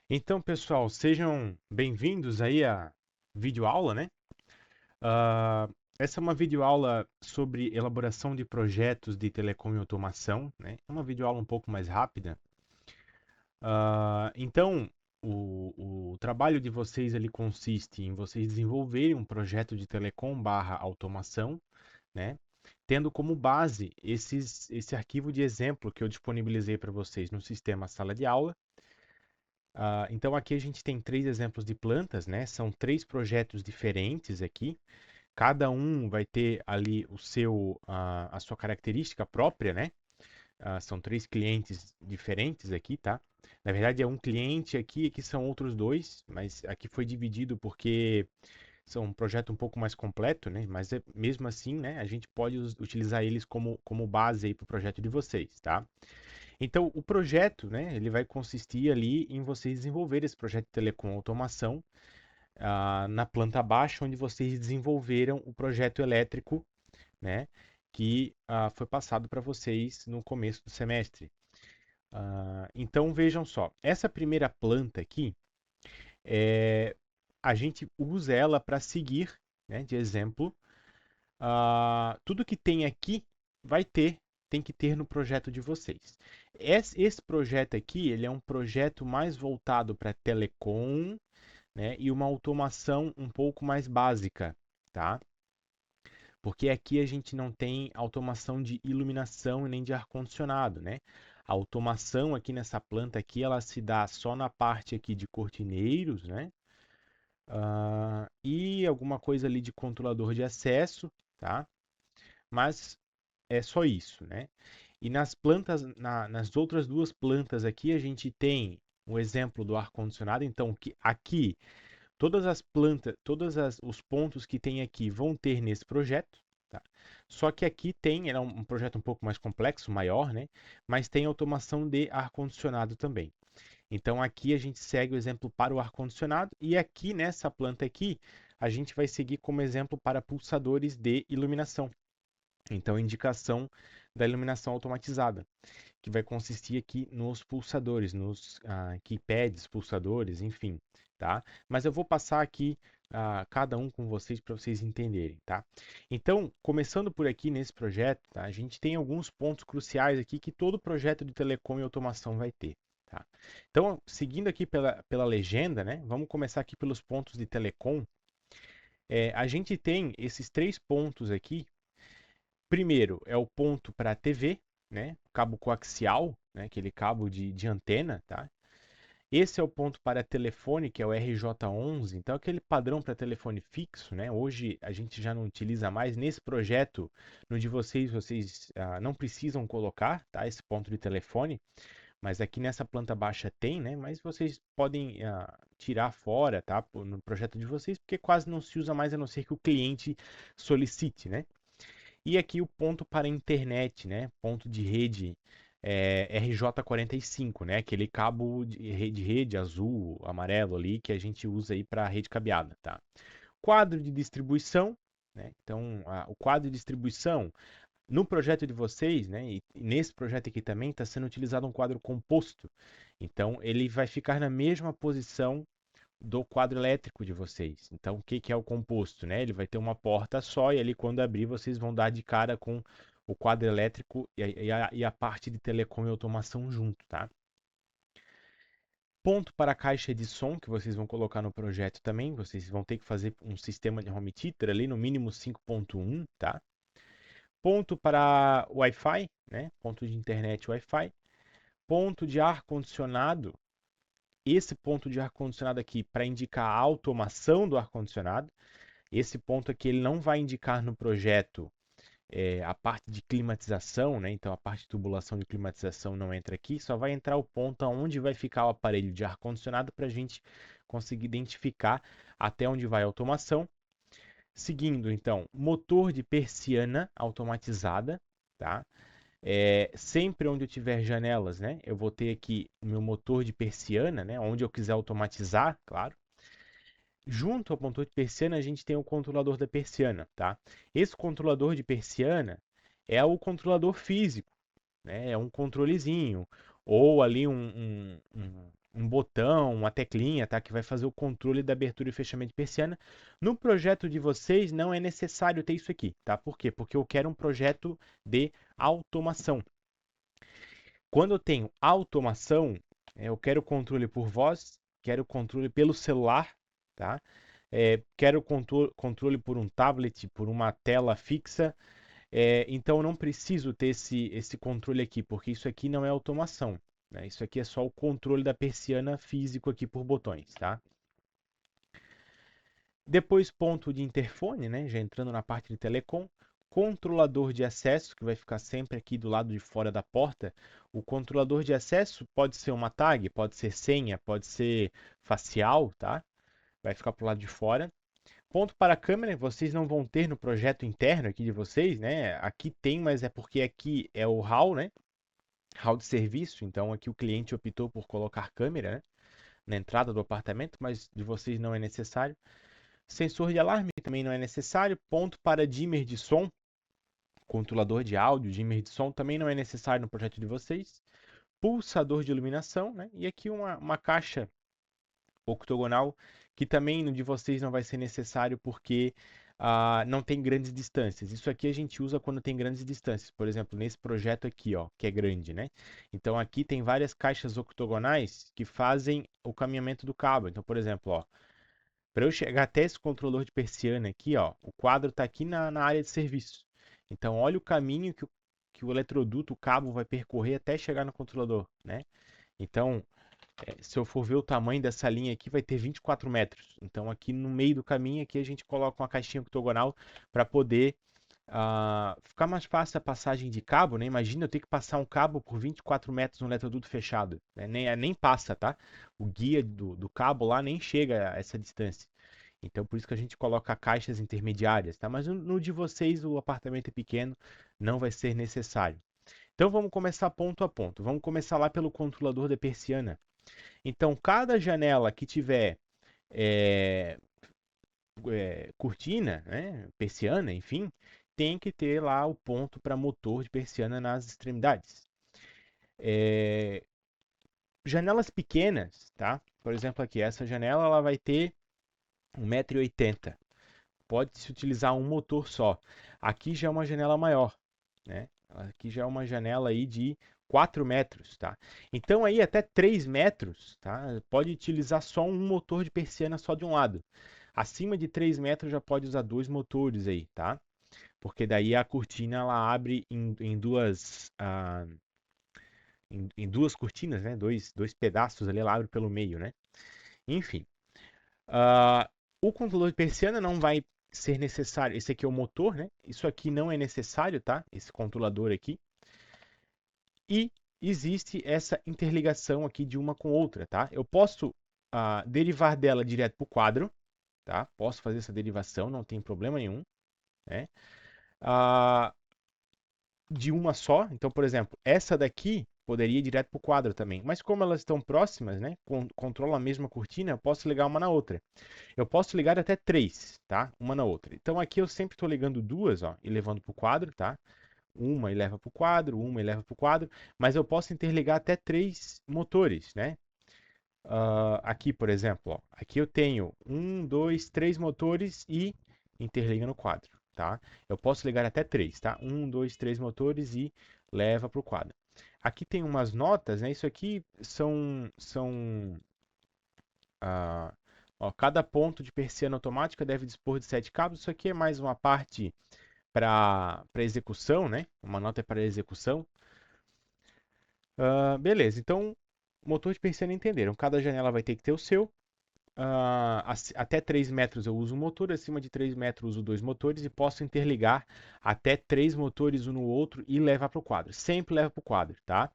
Então, pessoal, sejam bem-vindos aí à videoaula, né? Ah, essa é uma videoaula sobre elaboração de projetos de telecom e automação, né? É uma videoaula um pouco mais rápida. Então, o trabalho de vocês ali consiste em vocês desenvolverem um projeto de telecom barra automação, né? Tendo como base esse arquivo de exemplo que eu disponibilizei para vocês no sistema sala de aula. Então aqui a gente tem três exemplos de plantas, né? São três projetos diferentes aqui. Cada um vai ter ali a sua característica própria, né? São três clientes diferentes aqui, tá? Na verdade é um cliente aqui e aqui são outros dois, mas aqui foi dividido porque são um projeto um pouco mais completo, né? Mas mesmo assim, né? A gente pode utilizar eles como base aí para o projeto de vocês, tá? Então, o projeto, né, ele vai consistir ali em vocês desenvolver esse projeto de telecom automação na planta baixa, onde vocês desenvolveram o projeto elétrico, né, que foi passado para vocês no começo do semestre. Então, vejam só, essa primeira planta aqui, a gente usa ela para seguir, né, de exemplo, tudo que tem aqui vai ter, tem que ter no projeto de vocês. Esse projeto aqui, ele é um projeto mais voltado para telecom, né, e uma automação um pouco mais básica, tá? Porque aqui a gente não tem automação de iluminação e nem de ar-condicionado, né? A automação aqui nessa planta aqui, ela se dá só na parte aqui de cortineiros, né? E alguma coisa ali de controlador de acesso, tá? Mas é só isso, né? E nas plantas, nas outras duas plantas aqui, a gente tem o exemplo do ar-condicionado. Então, que aqui, todas as plantas, os pontos que tem aqui vão ter nesse projeto, tá? Só que aqui tem, é um projeto um pouco mais complexo, maior, né? Mas tem automação de ar-condicionado também. Então, aqui a gente segue o exemplo para o ar-condicionado. E aqui, nessa planta aqui, a gente vai seguir como exemplo para pulsadores de iluminação. Então, indicação da iluminação automatizada, que vai consistir aqui nos pulsadores, nos keypads, pulsadores, enfim, tá? Mas eu vou passar aqui cada um com vocês para vocês entenderem, tá? Então, começando por aqui nesse projeto, tá? A gente tem alguns pontos cruciais aqui que todo projeto de telecom e automação vai ter, tá? Então, seguindo aqui pela legenda, né? Vamos começar aqui pelos pontos de telecom. A gente tem esses três pontos aqui. Primeiro é o ponto para a TV, né? Cabo coaxial, né? Aquele cabo de antena, tá? Esse é o ponto para telefone, que é o RJ11. Então, aquele padrão para telefone fixo, né? Hoje a gente já não utiliza mais. Nesse projeto, no de vocês, vocês não precisam colocar, tá? Esse ponto de telefone. Mas aqui nessa planta baixa tem, né? Mas vocês podem tirar fora, tá? No projeto de vocês, porque quase não se usa mais a não ser que o cliente solicite, né? E aqui o ponto para internet, né? Ponto de rede RJ45, né? Aquele cabo de rede azul, amarelo ali que a gente usa aí para rede cabeada, tá? Quadro de distribuição, né? Então, o quadro de distribuição no projeto de vocês, né? E nesse projeto aqui também está sendo utilizado um quadro composto. Então, ele vai ficar na mesma posição do quadro elétrico de vocês. Então, o que que é o composto, né? Ele vai ter uma porta só e ali quando abrir vocês vão dar de cara com o quadro elétrico e a parte de telecom e automação junto, tá? Ponto para a caixa de som que vocês vão colocar no projeto também. Vocês vão ter que fazer um sistema de home theater ali no mínimo 5.1, tá? Ponto para Wi-Fi, né? Ponto de internet Wi-Fi. Ponto de ar-condicionado. Esse ponto de ar-condicionado aqui para indicar a automação do ar-condicionado. Esse ponto aqui ele não vai indicar no projeto a parte de climatização, né? Então a parte de tubulação de climatização não entra aqui, só vai entrar o ponto onde vai ficar o aparelho de ar-condicionado para a gente conseguir identificar até onde vai a automação. Seguindo, então, motor de persiana automatizada, tá? Sempre onde eu tiver janelas, né? Eu vou ter aqui o meu motor de persiana, né? Onde eu quiser automatizar, claro. Junto ao motor de persiana, a gente tem o controlador da persiana, tá? Esse controlador de persiana é o controlador físico, né? É um controlezinho, ou ali um um botão, uma teclinha, tá? Que vai fazer o controle da abertura e fechamento de persiana. No projeto de vocês não é necessário ter isso aqui, tá? Por quê? Porque eu quero um projeto de automação. Quando eu tenho automação, eu quero controle por voz, quero controle pelo celular, tá? Quero controle por um tablet, por uma tela fixa. Então eu não preciso ter esse controle aqui, porque isso aqui não é automação, né? Isso aqui é só o controle da persiana físico aqui por botões, tá? Depois ponto de interfone, né? Já entrando na parte de telecom. Controlador de acesso, que vai ficar sempre aqui do lado de fora da porta. O controlador de acesso pode ser uma tag, pode ser senha, pode ser facial, tá? Vai ficar pro lado de fora. Ponto para a câmera, vocês não vão ter no projeto interno aqui de vocês, né? Aqui tem, mas é porque aqui é o hall, né? Hall de serviço, então aqui o cliente optou por colocar câmera, né? Na entrada do apartamento, mas de vocês não é necessário. Sensor de alarme também não é necessário. Ponto para dimmer de som, controlador de áudio, dimmer de som também não é necessário no projeto de vocês. Pulsador de iluminação, né? E aqui uma caixa octogonal, que também no de vocês não vai ser necessário porque não tem grandes distâncias. Isso aqui a gente usa quando tem grandes distâncias. Por exemplo, nesse projeto aqui, ó, que é grande, né? Então aqui tem várias caixas octogonais que fazem o caminhamento do cabo. Então, por exemplo, ó, para eu chegar até esse controlador de persiana aqui, ó, o quadro está aqui na área de serviço. Então, olha o caminho que o eletroduto, o cabo, vai percorrer até chegar no controlador, né? Então, se eu for ver o tamanho dessa linha aqui, vai ter 24 metros. Então, aqui no meio do caminho, aqui a gente coloca uma caixinha octogonal para poder ficar mais fácil a passagem de cabo, né? Imagina eu ter que passar um cabo por 24 metros no eletroduto fechado. Né? Nem passa, tá? O guia do cabo lá nem chega a essa distância. Então, por isso que a gente coloca caixas intermediárias, tá? Mas no de vocês, o apartamento é pequeno, não vai ser necessário. Então, vamos começar ponto a ponto. Vamos começar lá pelo controlador da persiana. Então, cada janela que tiver é, cortina, né, persiana, enfim, tem que ter lá o ponto para motor de persiana nas extremidades. Janelas pequenas, tá? Por exemplo, aqui, essa janela ela vai ter 1,80 m. Pode-se utilizar um motor só. Aqui já é uma janela maior, né? Aqui já é uma janela aí de 4 metros, tá? Então aí até 3 metros, tá? Pode utilizar só um motor de persiana só de um lado. Acima de 3 metros já pode usar dois motores aí, tá? Porque daí a cortina ela abre em duas, em duas cortinas, né? Dois pedaços ali, ela abre pelo meio, né? Enfim. O controlador de persiana não vai ser necessário. Esse aqui é o motor, né? Isso aqui não é necessário, tá? Esse controlador aqui. E existe essa interligação aqui de uma com outra, tá? Eu posso derivar dela direto para o quadro, tá? Posso fazer essa derivação, não tem problema nenhum, né? De uma só. Então, por exemplo, essa daqui poderia ir direto para o quadro também. Mas como elas estão próximas, né? Controlam a mesma cortina, eu posso ligar uma na outra. Eu posso ligar até três, tá? Uma na outra. Então aqui eu sempre estou ligando duas, ó, e levando para o quadro, tá? Uma e leva para o quadro, uma e leva para o quadro. Mas eu posso interligar até três motores, né? Aqui, por exemplo, ó, aqui eu tenho um, dois, três motores e interliga no quadro, tá? Eu posso ligar até três, tá? Um, dois, três motores e leva para o quadro. Aqui tem umas notas, né? Isso aqui são ó, cada ponto de persiana automática deve dispor de 7 cabos. Isso aqui é mais uma parte para execução, né? Uma nota para execução. Beleza, então, motor de persiana entenderam. Cada janela vai ter que ter o seu. Até 3 metros eu uso um motor, acima de 3 metros eu uso dois motores e posso interligar até 3 motores um no outro e levar para o quadro. Sempre leva para o quadro, tá?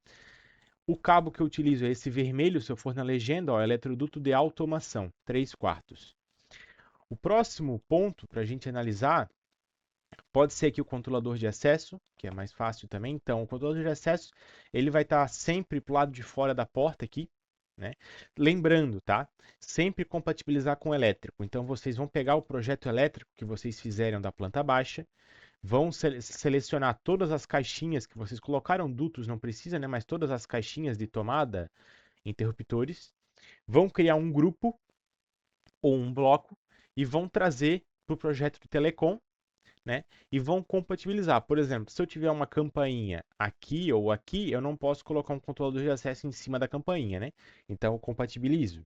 O cabo que eu utilizo é esse vermelho, se eu for na legenda, ó, eletroduto de automação, 3/4. O próximo ponto para a gente analisar pode ser aqui o controlador de acesso, que é mais fácil também. Então, o controlador de acesso ele vai estar sempre para o lado de fora da porta aqui, né? Lembrando, tá? Sempre compatibilizar com o elétrico. Então, vocês vão pegar o projeto elétrico que vocês fizeram da planta baixa, vão selecionar todas as caixinhas que vocês colocaram, dutos não precisa, né? Mas todas as caixinhas de tomada, interruptores, vão criar um grupo ou um bloco e vão trazer para o projeto de telecom, né? E vão compatibilizar. Por exemplo, se eu tiver uma campainha aqui ou aqui, eu não posso colocar um controlador de acesso em cima da campainha, né? Então eu compatibilizo.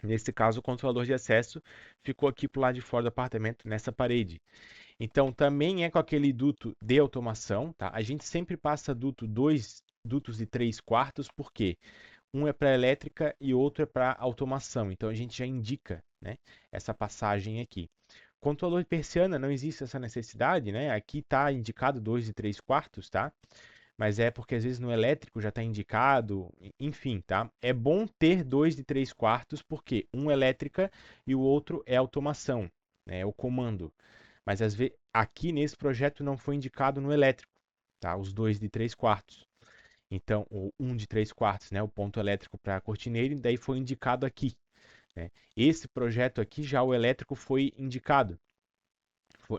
Nesse caso, o controlador de acesso ficou aqui para o lado de fora do apartamento, nessa parede. Então também é com aquele duto de automação, tá? A gente sempre passa dois dutos de 3/4, porque um é para elétrica e outro é para automação. Então a gente já indica, né, essa passagem aqui. Controlador de persiana não existe essa necessidade, né? Aqui está indicado 2 e 3/4, tá? Mas é porque às vezes no elétrico já está indicado, enfim, tá? É bom ter 2 e 3/4, porque um é elétrica e o outro é automação, né? É o comando. Mas às vezes aqui nesse projeto não foi indicado no elétrico, tá? Os 2 de 3/4. Então, o 1 de 3/4, né? O ponto elétrico para a cortineira, e daí foi indicado aqui, né? Esse projeto aqui já o elétrico foi indicado.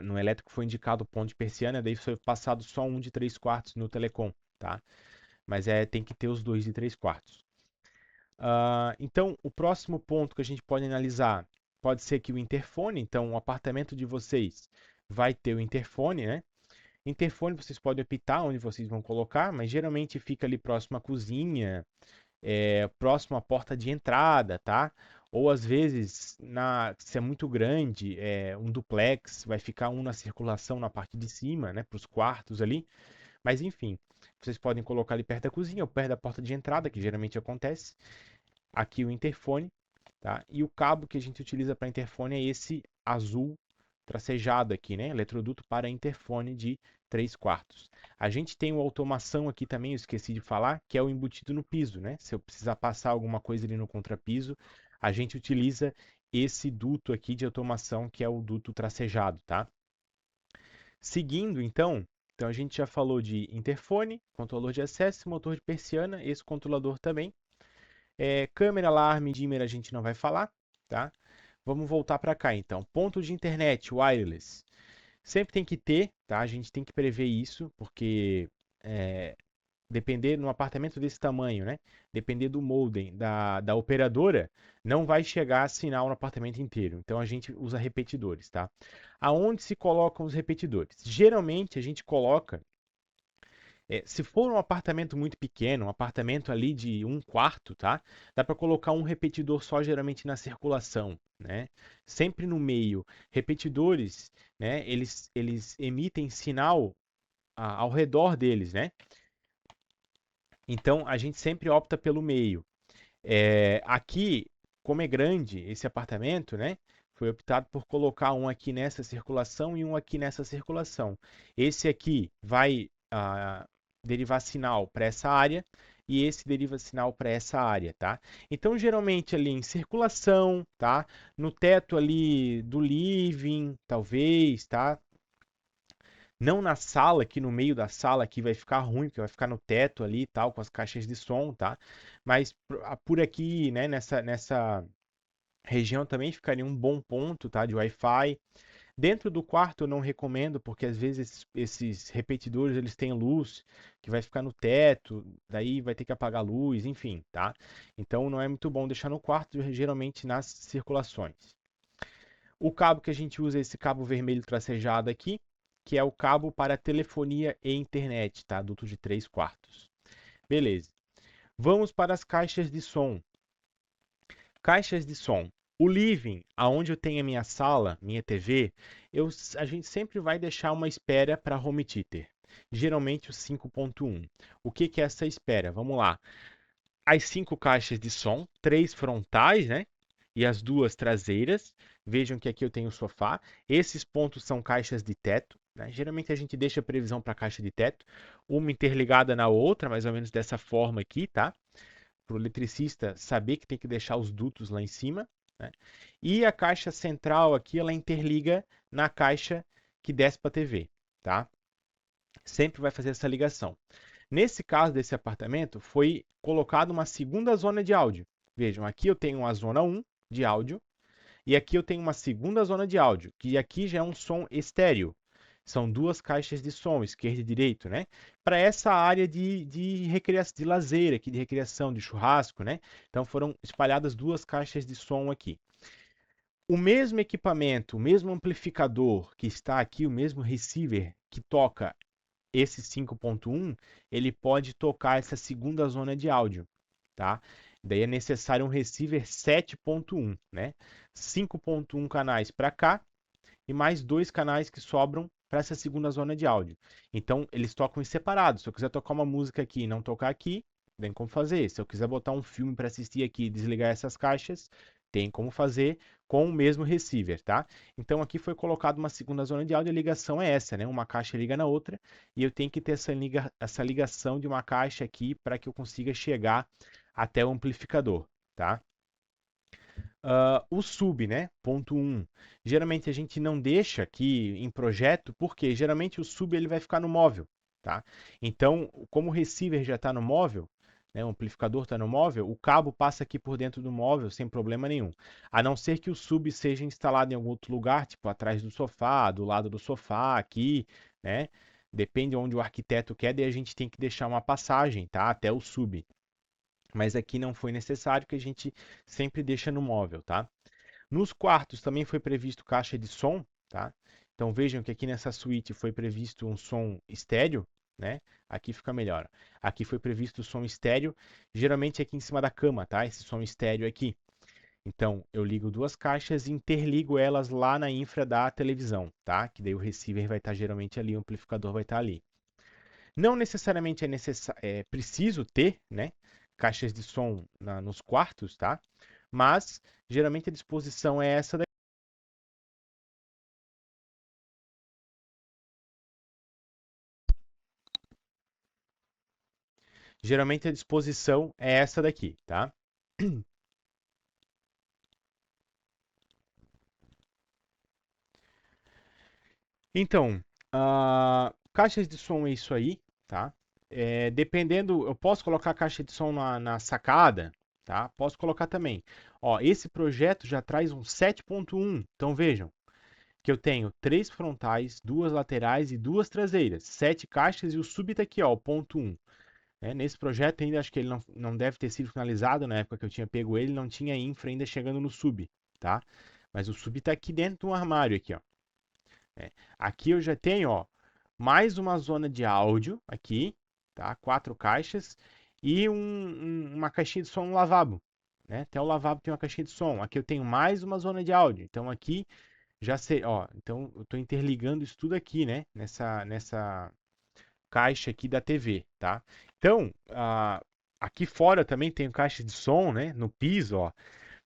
No elétrico foi indicado o ponto de persiana, daí foi passado só 1 de 3/4 no telecom, tá? Mas tem que ter os 2 de 3/4. Então, o próximo ponto que a gente pode analisar pode ser que o interfone, então o apartamento de vocês vai ter o interfone, né? Interfone vocês podem optar onde vocês vão colocar, mas geralmente fica ali próximo à cozinha, próximo à porta de entrada, tá? Ou às vezes, se é muito grande, um duplex, vai ficar um na circulação na parte de cima, né? Para os quartos ali. Mas enfim, vocês podem colocar ali perto da cozinha ou perto da porta de entrada, que geralmente acontece. Aqui o interfone, tá? E o cabo que a gente utiliza para interfone é esse azul tracejado aqui, né? Eletroduto para interfone de 3/4. A gente tem uma automação aqui também, eu esqueci de falar, que é o embutido no piso, né? Se eu precisar passar alguma coisa ali no contrapiso, a gente utiliza esse duto aqui de automação, que é o duto tracejado, tá? Seguindo, então a gente já falou de interfone, controlador de acesso, motor de persiana, esse controlador também. Câmera, alarme, dimmer a gente não vai falar, tá? Vamos voltar para cá, então. Ponto de internet, wireless. Sempre tem que ter, tá? A gente tem que prever isso, porque depender num apartamento desse tamanho, né? Depender do modem da operadora, não vai chegar sinal no apartamento inteiro. Então a gente usa repetidores, tá? Aonde se colocam os repetidores? Geralmente a gente coloca, se for um apartamento muito pequeno, um apartamento ali de 1/4, tá? Dá para colocar um repetidor só, geralmente na circulação, né? Sempre no meio. Repetidores, né? Eles emitem sinal ao redor deles, né? Então a gente sempre opta pelo meio. Aqui, como é grande esse apartamento, né? Foi optado por colocar um aqui nessa circulação e um aqui nessa circulação. Esse aqui vai derivar sinal para essa área e esse deriva sinal para essa área, tá? Então, geralmente ali em circulação, tá? No teto ali do living, talvez, tá? Não na sala, aqui no meio da sala, aqui vai ficar ruim, porque vai ficar no teto ali e tal, com as caixas de som, tá? Mas por aqui, né, nessa região também ficaria um bom ponto, tá, de Wi-Fi. Dentro do quarto eu não recomendo, porque às vezes esses repetidores eles têm luz que vai ficar no teto, daí vai ter que apagar a luz, enfim, tá? Então não é muito bom deixar no quarto, geralmente nas circulações. O cabo que a gente usa é esse cabo vermelho tracejado aqui, que é o cabo para telefonia e internet, tá? Duto de 3/4. Beleza. Vamos para as caixas de som. Caixas de som. O living, aonde eu tenho a minha sala, minha TV, a gente sempre vai deixar uma espera para home theater. Geralmente o 5.1. O que é essa espera? Vamos lá. As 5 caixas de som, 3 frontais, né? E as 2 traseiras. Vejam que aqui eu tenho o sofá. Esses pontos são caixas de teto, né? Geralmente a gente deixa a previsão para a caixa de teto, uma interligada na outra, mais ou menos dessa forma aqui, tá? Para o eletricista saber que tem que deixar os dutos lá em cima, né? E a caixa central aqui, ela interliga na caixa que desce para a TV, tá? Sempre vai fazer essa ligação. Nesse caso desse apartamento, foi colocada uma segunda zona de áudio. Vejam, aqui eu tenho uma zona 1 de áudio e aqui eu tenho uma segunda zona de áudio, que aqui já é um som estéreo. São duas caixas de som, esquerda e direita, né? Para essa área de recreação, de lazer aqui, de recreação, de churrasco, né? Então foram espalhadas duas caixas de som aqui. O mesmo equipamento, o mesmo amplificador que está aqui, o mesmo receiver que toca esse 5.1, ele pode tocar essa segunda zona de áudio, tá? Daí é necessário um receiver 7.1, né? 5.1 canais para cá e mais dois canais que sobram para essa segunda zona de áudio. Então, eles tocam em separado. Se eu quiser tocar uma música aqui e não tocar aqui, tem como fazer. Se eu quiser botar um filme para assistir aqui e desligar essas caixas, tem como fazer com o mesmo receiver, tá? Então, aqui foi colocado uma segunda zona de áudio, a ligação é essa, né? Uma caixa liga na outra e eu tenho que ter essa ligação de uma caixa aqui para que eu consiga chegar até o amplificador, tá? O sub, né? Ponto 1. Geralmente a gente não deixa aqui em projeto, porque geralmente o sub ele vai ficar no móvel, tá? Então, como o receiver já está no móvel, né, o amplificador está no móvel, o cabo passa aqui por dentro do móvel sem problema nenhum. A não ser que o sub seja instalado em algum outro lugar, tipo atrás do sofá, do lado do sofá, aqui, né? Depende de onde o arquiteto quer, daí a gente tem que deixar uma passagem, tá? Até o sub. Mas aqui não foi necessário, que a gente sempre deixa no móvel, tá? Nos quartos também foi previsto caixa de som, tá? Então vejam que aqui nessa suíte foi previsto um som estéreo, né? Aqui fica melhor. Aqui foi previsto o som estéreo, geralmente aqui em cima da cama, tá? Esse som estéreo aqui. Então eu ligo duas caixas e interligo elas lá na infra da televisão, tá? Que daí o receiver vai estar geralmente ali, o amplificador vai estar ali. Não necessariamente é preciso ter, né, caixas de som nos quartos, tá? Mas geralmente a disposição é essa daqui. Geralmente a disposição é essa daqui, tá? Então, caixas de som é isso aí, tá? Dependendo, eu posso colocar caixa de som na sacada, tá? Posso colocar também. Ó, esse projeto já traz um 7.1, então vejam que eu tenho três frontais, duas laterais e duas traseiras, sete caixas e o sub tá aqui, ó, o ponto 1. Nesse projeto ainda acho que ele não deve ter sido finalizado na época que eu tinha pego ele, não tinha infra ainda chegando no sub, tá? Mas o sub tá aqui dentro de um armário aqui, ó. Aqui eu já tenho, ó, mais uma zona de áudio aqui, tá? Quatro caixas e uma caixinha de som no lavabo, né? Até o lavabo tem uma caixinha de som. Aqui eu tenho mais uma zona de áudio. Então aqui já sei, ó, então eu estou interligando isso tudo aqui, né? Nessa caixa aqui da TV, tá? Então, aqui fora também tem caixa de som, né? No piso, ó.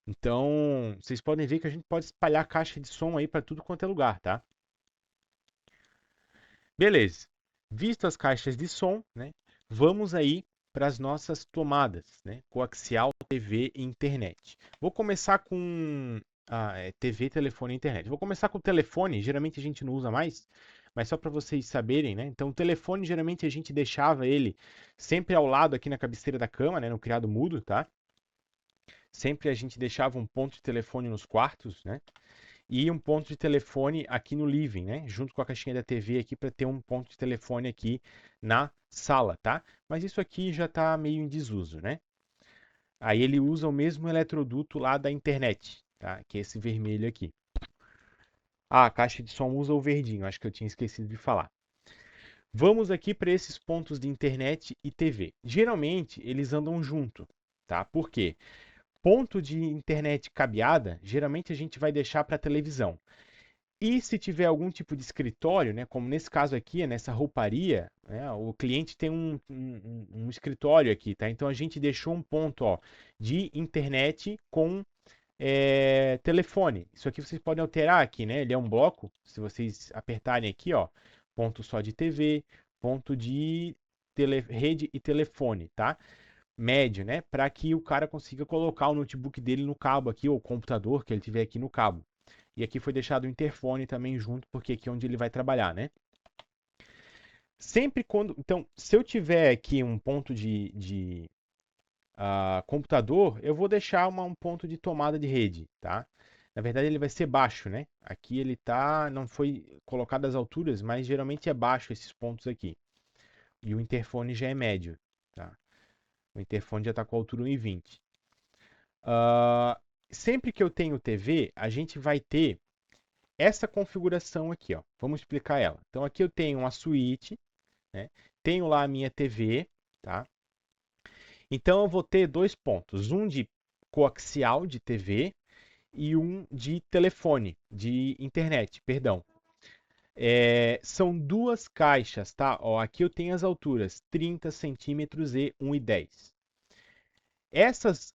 Então, vocês podem ver que a gente pode espalhar caixa de som aí para tudo quanto é lugar, tá? Beleza. Visto as caixas de som, né? Vamos aí para as nossas tomadas, né? Coaxial, TV e internet. Vou começar com TV, telefone e internet. Vou começar com o telefone, geralmente a gente não usa mais, mas só para vocês saberem, né? Então, o telefone, geralmente a gente deixava ele sempre ao lado aqui na cabeceira da cama, né? No criado mudo, tá? Sempre a gente deixava um ponto de telefone nos quartos, né? E um ponto de telefone aqui no living, né? Junto com a caixinha da TV aqui para ter um ponto de telefone aqui na sala, tá? Mas isso aqui já está meio em desuso, né? Aí ele usa o mesmo eletroduto lá da internet, tá? Que é esse vermelho aqui. A caixa de som usa o verdinho, acho que eu tinha esquecido de falar. Vamos aqui para esses pontos de internet e TV. Geralmente eles andam junto, tá? Por quê? Ponto de internet cabeada, geralmente a gente vai deixar para televisão. E se tiver algum tipo de escritório, né, como nesse caso aqui, nessa rouparia, né, o cliente tem um escritório aqui, tá? Então a gente deixou um ponto, ó, de internet com telefone. Isso aqui vocês podem alterar aqui, né? Ele é um bloco. Se vocês apertarem aqui, ó, ponto só de TV, ponto de rede e telefone, tá? Médio, né? Para que o cara consiga colocar o notebook dele no cabo aqui, ou o computador que ele tiver aqui no cabo. E aqui foi deixado o interfone também junto, porque aqui é onde ele vai trabalhar, né? Sempre quando. Então, se eu tiver aqui um ponto de computador, eu vou deixar um ponto de tomada de rede, tá? Na verdade, ele vai ser baixo, né? Aqui ele tá, não foi colocado as alturas, mas geralmente é baixo esses pontos aqui. E o interfone já é médio, tá? O interfone já está com a altura 1,20. Sempre que eu tenho TV, a gente vai ter essa configuração aqui, ó. Vamos explicar ela. Então aqui eu tenho uma suíte, né? Tenho lá a minha TV, tá? Então eu vou ter dois pontos, um de coaxial de TV e um de telefone, de internet, perdão. São duas caixas, tá? Ó, aqui eu tenho as alturas 30 centímetros e 1,10.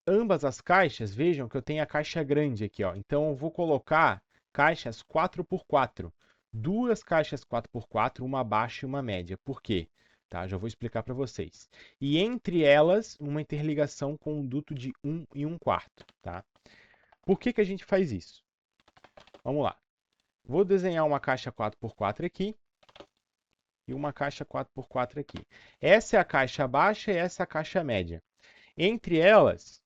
Ambas as caixas, vejam que eu tenho a caixa grande aqui, ó. Então eu vou colocar caixas 4x4. Duas caixas 4x4, uma baixa e uma média. Por quê? Tá, já vou explicar para vocês. E entre elas, uma interligação com um duto de 1 e 1/4, tá? Por que que a gente faz isso? Vamos lá. Vou desenhar uma caixa 4x4 aqui e uma caixa 4x4 aqui. Essa é a caixa baixa e essa é a caixa média. Entre elas,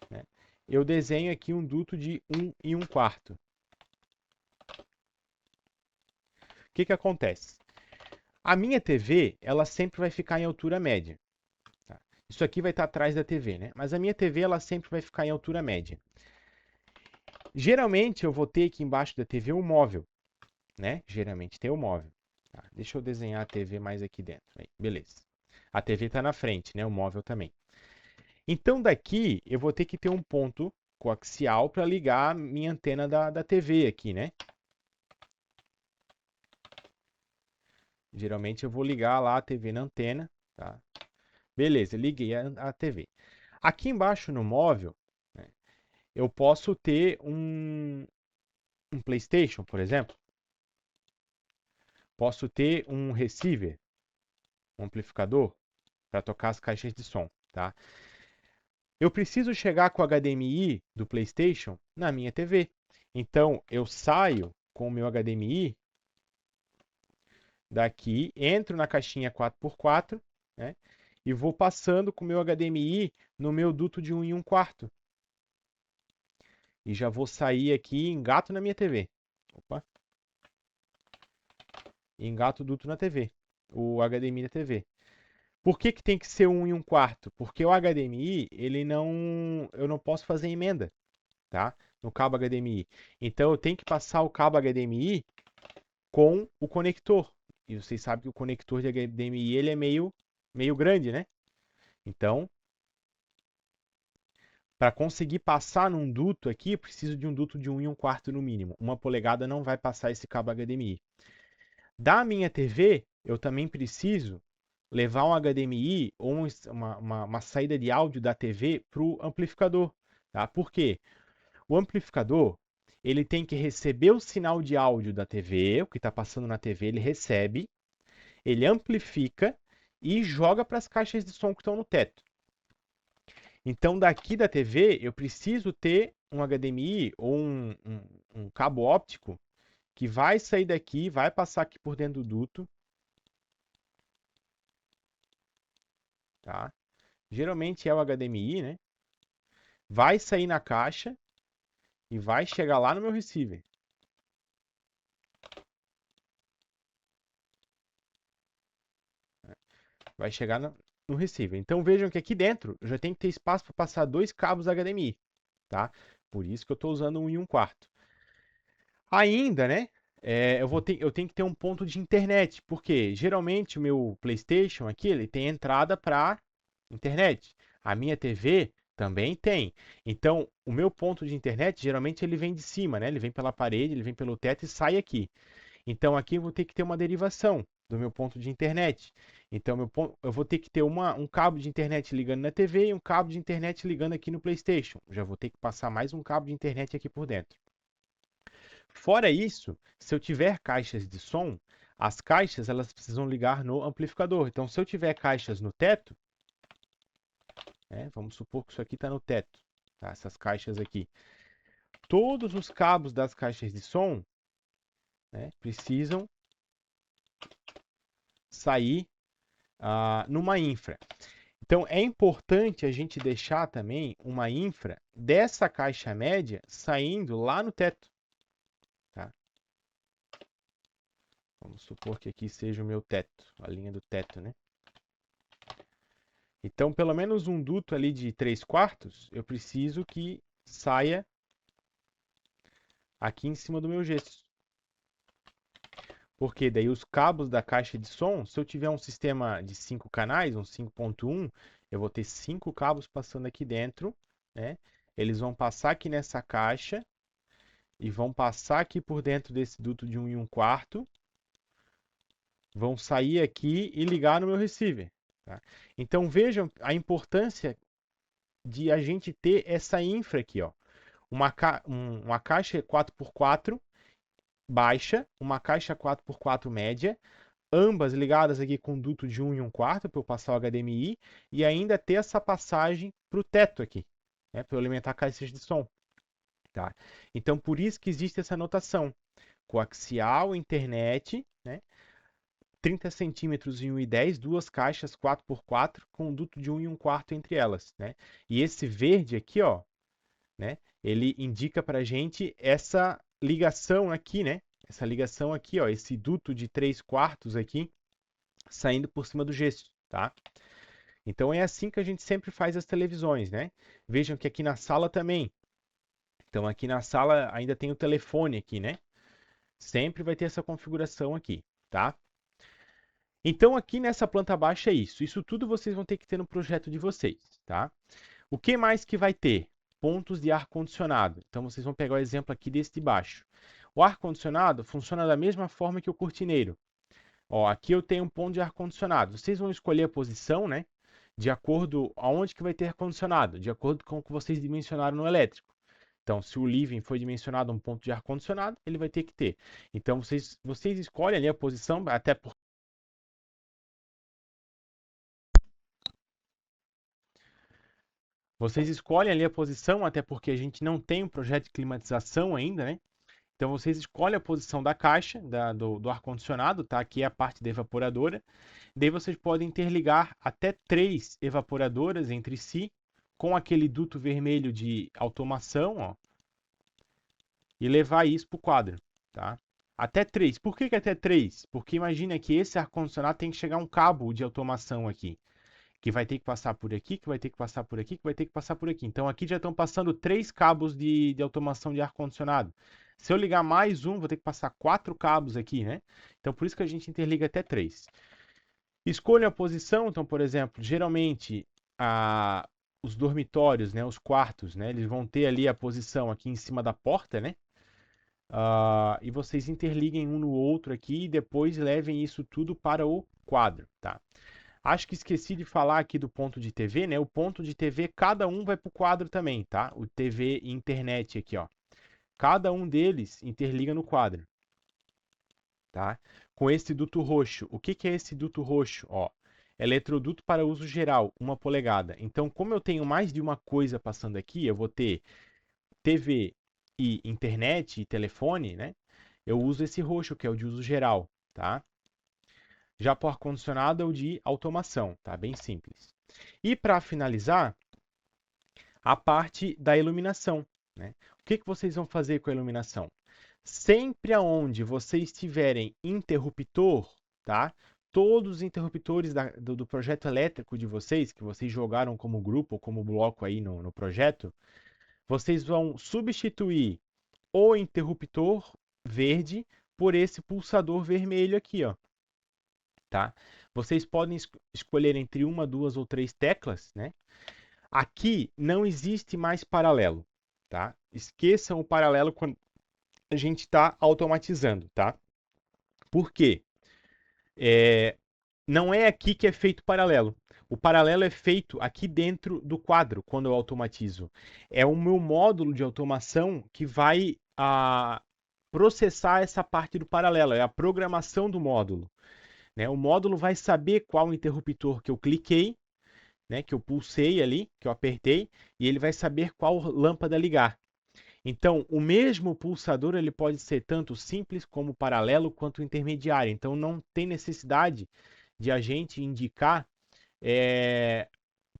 né, eu desenho aqui um duto de 1 e 1/4. O que que acontece? A minha TV, ela sempre vai ficar em altura média. Tá? Isso aqui vai estar atrás da TV, né? Mas a minha TV, ela sempre vai ficar em altura média. Geralmente, eu vou ter aqui embaixo da TV um móvel, né? Geralmente tem o móvel. Tá? Deixa eu desenhar a TV mais aqui dentro. Aí, beleza. A TV está na frente, né? O móvel também. Então, daqui, eu vou ter que ter um ponto coaxial para ligar a minha antena da TV aqui, né? Geralmente eu vou ligar lá a TV na antena, tá? Beleza, liguei a TV. Aqui embaixo no móvel, né, eu posso ter um PlayStation, por exemplo. Posso ter um receiver, um amplificador, para tocar as caixas de som, tá? Eu preciso chegar com o HDMI do PlayStation na minha TV. Então, eu saio com o meu HDMI daqui, entro na caixinha 4x4, né? E vou passando com o meu HDMI no meu duto de 1 e 1/4. E já vou sair aqui e engato na minha TV. Opa. Engato o duto na TV. O HDMI da TV. Por que que tem que ser 1 e 1/4? Porque o HDMI, eu não posso fazer emenda, tá? No cabo HDMI. Então eu tenho que passar o cabo HDMI com o conector. E vocês sabem que o conector de HDMI ele é meio grande, né? Então, para conseguir passar num duto aqui, eu preciso de um duto de 1 e 1/4 no mínimo. 1 polegada não vai passar esse cabo HDMI. Da minha TV, eu também preciso levar um HDMI ou uma saída de áudio da TV para o amplificador. Tá? Por quê? O amplificador ele tem que receber o sinal de áudio da TV, o que está passando na TV, ele recebe, ele amplifica e joga para as caixas de som que estão no teto. Então, daqui da TV, eu preciso ter um HDMI ou um cabo óptico que vai sair daqui, vai passar aqui por dentro do duto, tá? Geralmente é o HDMI, né? Vai sair na caixa e vai chegar lá no meu receiver. Vai chegar no receiver. Então vejam que aqui dentro eu já tenho que ter espaço para passar dois cabos HDMI, tá? Por isso que eu estou usando 1 e 1/4. Ainda, né? Eu tenho que ter um ponto de internet, porque geralmente o meu PlayStation aqui ele tem entrada para internet. A minha TV também tem. Então, o meu ponto de internet geralmente ele vem de cima, né? Ele vem pela parede, ele vem pelo teto e sai aqui. Então, aqui eu vou ter que ter uma derivação do meu ponto de internet. Então, eu vou ter que ter um cabo de internet ligando na TV e um cabo de internet ligando aqui no PlayStation. Já vou ter que passar mais um cabo de internet aqui por dentro. Fora isso, se eu tiver caixas de som, as caixas elas precisam ligar no amplificador. Então, se eu tiver caixas no teto, né, vamos supor que isso aqui está no teto, tá? Essas caixas aqui. Todos os cabos das caixas de som, né, precisam sair numa infra. Então, é importante a gente deixar também uma infra dessa caixa média saindo lá no teto. Tá? Vamos supor que aqui seja o meu teto, a linha do teto, né? Então, pelo menos um duto ali de 3/4, eu preciso que saia aqui em cima do meu gesso. Porque daí os cabos da caixa de som, se eu tiver um sistema de 5 canais, um 5.1, eu vou ter 5 cabos passando aqui dentro, né? Eles vão passar aqui nessa caixa e vão passar aqui por dentro desse duto de 1 1/4, vão sair aqui e ligar no meu receiver. Tá? Então vejam a importância de a gente ter essa infra aqui, ó. Uma caixa 4x4 baixa, uma caixa 4x4 média, ambas ligadas aqui com duto de 1 1/4 para eu passar o HDMI e ainda ter essa passagem para o teto aqui, né, para eu alimentar caixas de som. Tá? Então, por isso que existe essa notação. Coaxial, internet, né, 30 centímetros em 1,10, duas caixas 4x4 com duto de 1 1/4 entre elas. Né? E esse verde aqui, ó, né, ele indica para a gente essa ligação aqui, né? Essa ligação aqui, ó, esse duto de 3/4 aqui, saindo por cima do gesso, tá? Então é assim que a gente sempre faz as televisões, né? Vejam que aqui na sala também. Então aqui na sala ainda tem o telefone aqui, né? Sempre vai ter essa configuração aqui, tá? Então aqui nessa planta baixa é isso. Isso tudo vocês vão ter que ter no projeto de vocês, tá? O que mais que vai ter? Pontos de ar-condicionado. Então vocês vão pegar o exemplo aqui desse de baixo. O ar-condicionado funciona da mesma forma que o cortineiro. Ó, aqui eu tenho um ponto de ar-condicionado. Vocês vão escolher a posição, né? De acordo aonde que vai ter ar-condicionado, de acordo com o que vocês dimensionaram no elétrico. Então, se o living foi dimensionado um ponto de ar-condicionado, ele vai ter que ter. Então, vocês escolhem ali a posição, até por vocês escolhem ali a posição, até porque a gente não tem um projeto de climatização ainda, né? Então vocês escolhem a posição da caixa, do ar-condicionado, tá? Aqui é a parte da evaporadora. Daí vocês podem interligar até 3 evaporadoras entre si, com aquele duto vermelho de automação, ó, e levar isso para o quadro, tá? Até 3. Por que até 3? Porque imagina que esse ar-condicionado tem que chegar um cabo de automação aqui, que vai ter que passar por aqui, que vai ter que passar por aqui, que vai ter que passar por aqui. Então aqui já estão passando 3 cabos de automação de ar-condicionado. Se eu ligar mais um, vou ter que passar 4 cabos aqui, né? Então por isso que a gente interliga até 3. Escolha a posição, então, por exemplo, geralmente os dormitórios, né, os quartos, né, eles vão ter ali a posição aqui em cima da porta, né? E vocês interliguem um no outro aqui e depois levem isso tudo para o quadro, tá? Acho que esqueci de falar aqui do ponto de TV, né? O ponto de TV, cada um vai para o quadro também, tá? O TV e internet aqui, ó. Cada um deles interliga no quadro, tá? Com esse duto roxo. O que que é esse duto roxo? Ó, eletroduto para uso geral, 1 polegada. Então, como eu tenho mais de uma coisa passando aqui, eu vou ter TV e internet e telefone, né? Eu uso esse roxo, que é o de uso geral, tá? Já para o ar-condicionado é o de automação, tá? Bem simples. E para finalizar, a parte da iluminação, né? O que que vocês vão fazer com a iluminação? Sempre aonde vocês tiverem interruptor, tá? Todos os interruptores do projeto elétrico de vocês, que vocês jogaram como grupo ou como bloco aí no projeto, vocês vão substituir o interruptor verde por esse pulsador vermelho aqui, ó. Tá? Vocês podem escolher entre uma, duas ou três teclas, né? Aqui não existe mais paralelo, tá? Esqueçam o paralelo quando a gente está automatizando, tá? Por quê? Não é aqui que é feito paralelo. O paralelo é feito aqui dentro do quadro, quando eu automatizo. É o meu módulo de automação que vai processar essa parte do paralelo, é a programação do módulo. Né? O módulo vai saber qual interruptor que eu cliquei, né, que eu pulsei ali, que eu apertei, e ele vai saber qual lâmpada ligar. Então, o mesmo pulsador ele pode ser tanto simples como paralelo quanto intermediário. Então, não tem necessidade de a gente indicar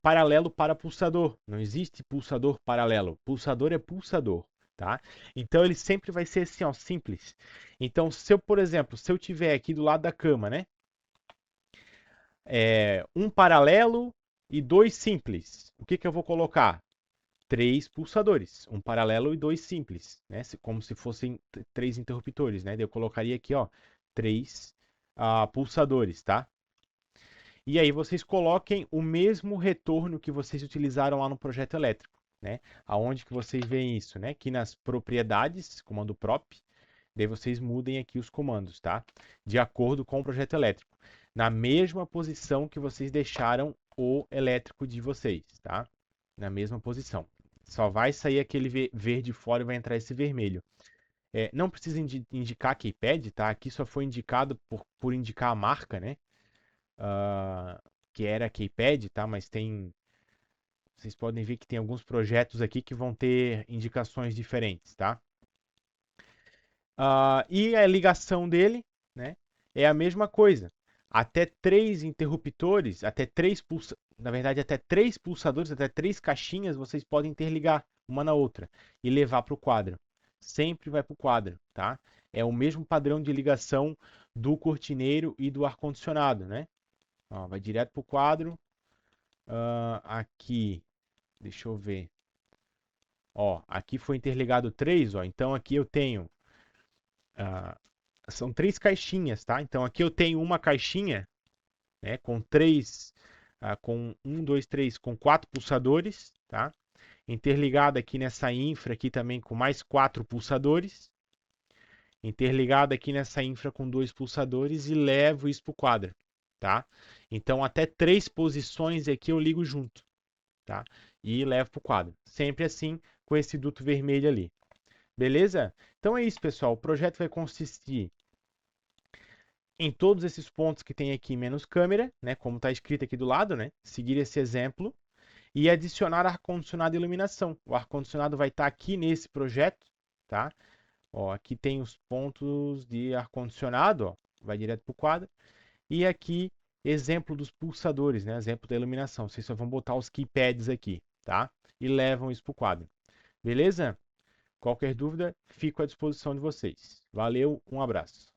paralelo para pulsador. Não existe pulsador paralelo. Pulsador é pulsador, tá? Então ele sempre vai ser assim, ó, simples. Então, se eu, por exemplo, se eu tiver aqui do lado da cama, né? Um paralelo e dois simples. O que que eu vou colocar? Três pulsadores, um paralelo e dois simples, né? Como se fossem três interruptores, né? Eu colocaria aqui, ó, três pulsadores, tá? E aí vocês coloquem o mesmo retorno que vocês utilizaram lá no projeto elétrico, né? Aonde que vocês veem isso, né? Aqui nas propriedades, comando prop, daí vocês mudem aqui os comandos, tá? De acordo com o projeto elétrico. Na mesma posição que vocês deixaram o elétrico de vocês, tá? Na mesma posição. Só vai sair aquele verde fora e vai entrar esse vermelho. Não precisa indicar keypad, tá? Aqui só foi indicado por indicar a marca, né? Que era keypad, tá? Mas tem... Vocês podem ver que tem alguns projetos aqui que vão ter indicações diferentes, tá? E a ligação dele, né? É a mesma coisa. Até três interruptores, na verdade, até três pulsadores, até três caixinhas, vocês podem interligar uma na outra e levar para o quadro. Sempre vai para o quadro, tá? É o mesmo padrão de ligação do cortineiro e do ar-condicionado, né? Ó, vai direto para o quadro. Aqui, deixa eu ver. Ó, aqui foi interligado três, ó. Então aqui eu tenho são três caixinhas, tá? Então aqui eu tenho uma caixinha, né, com três, com um, dois, três, com quatro pulsadores, tá? Interligada aqui nessa infra aqui também com mais quatro pulsadores. Interligada aqui nessa infra com dois pulsadores e levo isso para o quadro, tá? Então até três posições aqui eu ligo junto, tá? E levo para o quadro. Sempre assim com esse duto vermelho ali. Beleza? Então é isso, pessoal. O projeto vai consistir em todos esses pontos que tem aqui menos câmera, né, como está escrito aqui do lado, né, seguir esse exemplo e adicionar ar-condicionado e iluminação. O ar-condicionado vai estar aqui nesse projeto, tá? Ó, aqui tem os pontos de ar-condicionado, ó, vai direto para o quadro. E aqui, exemplo dos pulsadores, né, exemplo da iluminação. Vocês só vão botar os keypads aqui, tá? E levam isso para o quadro. Beleza? Qualquer dúvida, fico à disposição de vocês. Valeu, um abraço.